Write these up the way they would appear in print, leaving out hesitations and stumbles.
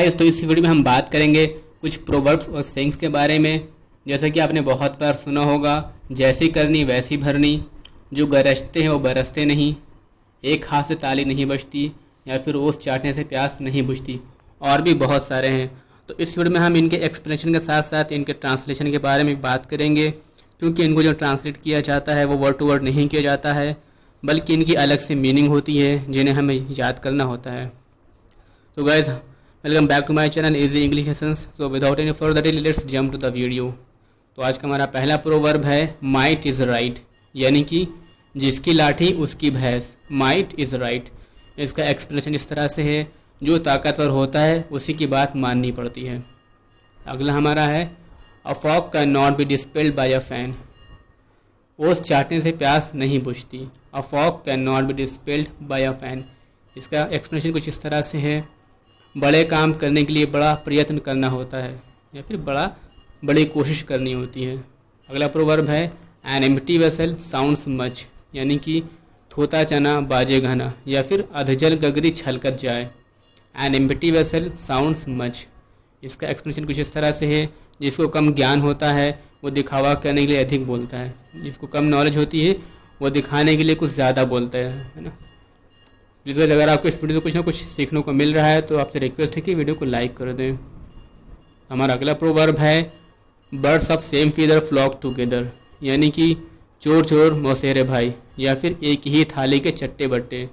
Guys, तो इस video में हम बात करेंगे कुछ प्रोवर्ब्स और सेइंग्स के बारे में। जैसा कि आपने बहुत बार सुना होगा, जैसी करनी वैसी भरनी, जो गरजते हैं वो बरसते नहीं, एक हाथ से ताली नहीं बजती, या फिर ओस चाटने से प्यास नहीं बुझती, और भी बहुत सारे हैं। तो इस वीडियो में हम इनके एक्सप्लेनेशन के साथ साथ इनके ट्रांसलेशन के बारे में बात करेंगे, क्योंकि इनको जो ट्रांसलेट किया जाता है वो वर्ड टू वर्ड नहीं किया जाता है, बल्कि इनकी अलग से मीनिंग होती है जिन्हें हमें याद करना होता है। तो guys, welcome back to my channel easy English lessons. So without any further delay let's jump to the video. तो आज का हमारा पहला प्रोवर्ब है माइट इज़ राइट, यानी कि जिसकी लाठी उसकी भैंस। माइट इज़ राइट, इसका एक्सप्लेनेशन इस तरह से है, जो ताकतवर होता है उसी की बात माननी पड़ती है। अगला हमारा है a fog can not be dispelled by a fan, ओस चाटने से प्यास नहीं बुझती। A fog can not be dispelled by a fan, इसका एक्सप्लेनेशन कुछ इस तरह से है, बड़े काम करने के लिए बड़ा प्रयत्न करना होता है, या फिर बड़ी कोशिश करनी होती है। अगला प्रोवर्ब है an empty vessel sounds much, यानी कि थोता चना बाजे घना, या फिर अधजल गगरी छलकत जाए। An empty vessel sounds much, इसका एक्सप्लेनेशन कुछ इस तरह से है, जिसको कम ज्ञान होता है वो दिखावा करने के लिए अधिक बोलता है, जिसको कम नॉलेज होती है वो दिखाने के लिए कुछ ज़्यादा बोलता है ना। प्लीज़ अगर आपको इस वीडियो में कुछ ना कुछ सीखने को मिल रहा है तो आपसे रिक्वेस्ट है कि वीडियो को लाइक कर दें। हमारा अगला प्रोवर्ब है birds of same feather flock together, यानी कि चोर चोर मौसेरे भाई, या फिर एक ही थाली के चट्टे बट्टे।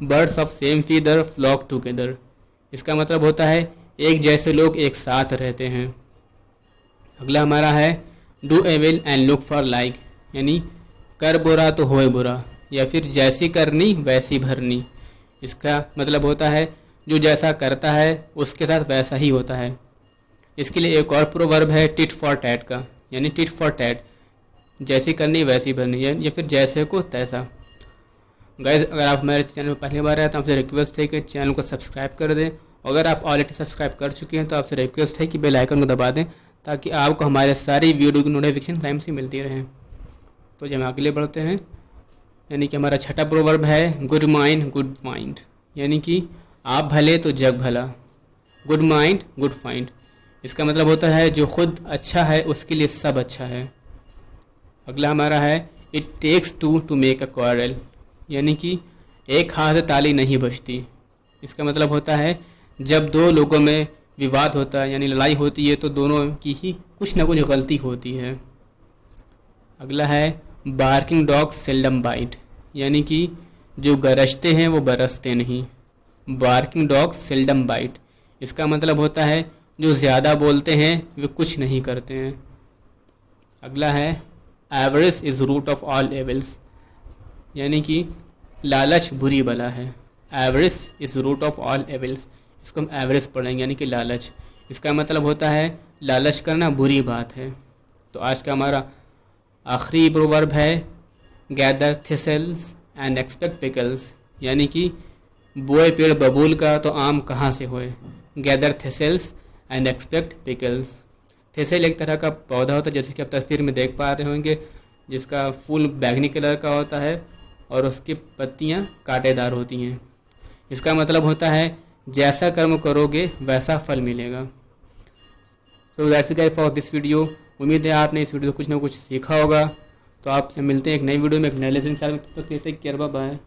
Birds of same feather flock together, इसका मतलब होता है एक जैसे लोग एक साथ रहते हैं। अगला हमारा है do evil and look for like, यानी कर बुरा तो होए बुरा, या फिर जैसी करनी वैसी भरनी। इसका मतलब होता है जो जैसा करता है उसके साथ वैसा ही होता है। इसके लिए एक और प्रोवर्ब है टिट फॉर टैट का, यानी टिट फॉर टैट, जैसी करनी वैसी भरनी, या फिर जैसे को तैसा। गाइस, अगर आप हमारे चैनल में पहली बार आए तो आपसे रिक्वेस्ट है कि चैनल को सब्सक्राइब कर दें। अगर आप ऑलरेडी सब्सक्राइब कर चुके हैं तो आपसे रिक्वेस्ट है कि बेल आइकन को दबा दें, ताकि आपको हमारे सारी वीडियो की नोटिफिकेशन टाइम से मिलती रहे। तो जब हम अगले बढ़ते हैं, यानी कि हमारा छठा प्रोवर्ब है गुड माइंड गुड फाइंड, यानी कि आप भले तो जग भला। गुड माइंड गुड फाइंड, इसका मतलब होता है जो खुद अच्छा है उसके लिए सब अच्छा है। अगला हमारा है it takes two to make a quarrel, यानी कि एक हाथ से ताली नहीं बजती। इसका मतलब होता है जब दो लोगों में विवाद होता है, यानी लड़ाई होती है, तो दोनों की ही कुछ ना कुछ गलती होती है। अगला है बार्किंग डॉग सेल्डम बाइट, यानी कि जो गरजते हैं वो बरसते नहीं। बार्किंग डॉग सेल्डम बाइट, इसका मतलब होता है जो ज़्यादा बोलते हैं वे कुछ नहीं करते हैं। अगला है average is root of all evils, यानी कि लालच बुरी बला है। Average is root of all evils, इसको हम एवरेज पढ़ेंगे, यानी कि लालच। इसका मतलब होता है लालच करना बुरी बात है। तो आज का हमारा आखिरी प्रोवर्ब है gather thistles and expect pickles, यानी कि बोए पेड़ बबूल का तो आम कहाँ से होए। Gather thistles and expect pickles, thistle एक तरह का पौधा होता है, जैसे कि आप तस्वीर में देख पा रहे होंगे, जिसका फूल बैंगनी कलर का होता है और उसकी पत्तियाँ कांटेदार होती हैं। इसका मतलब होता है जैसा कर्म करोगे वैसा फल मिलेगा। तो that's it guys for this video. उम्मीद है आपने इस वीडियो में कुछ ना कुछ सीखा होगा। तो आपसे मिलते हैं एक नई वीडियो में एक नए लेसन के साथ। तब तक के लिए टेक केयर, बाय बाय।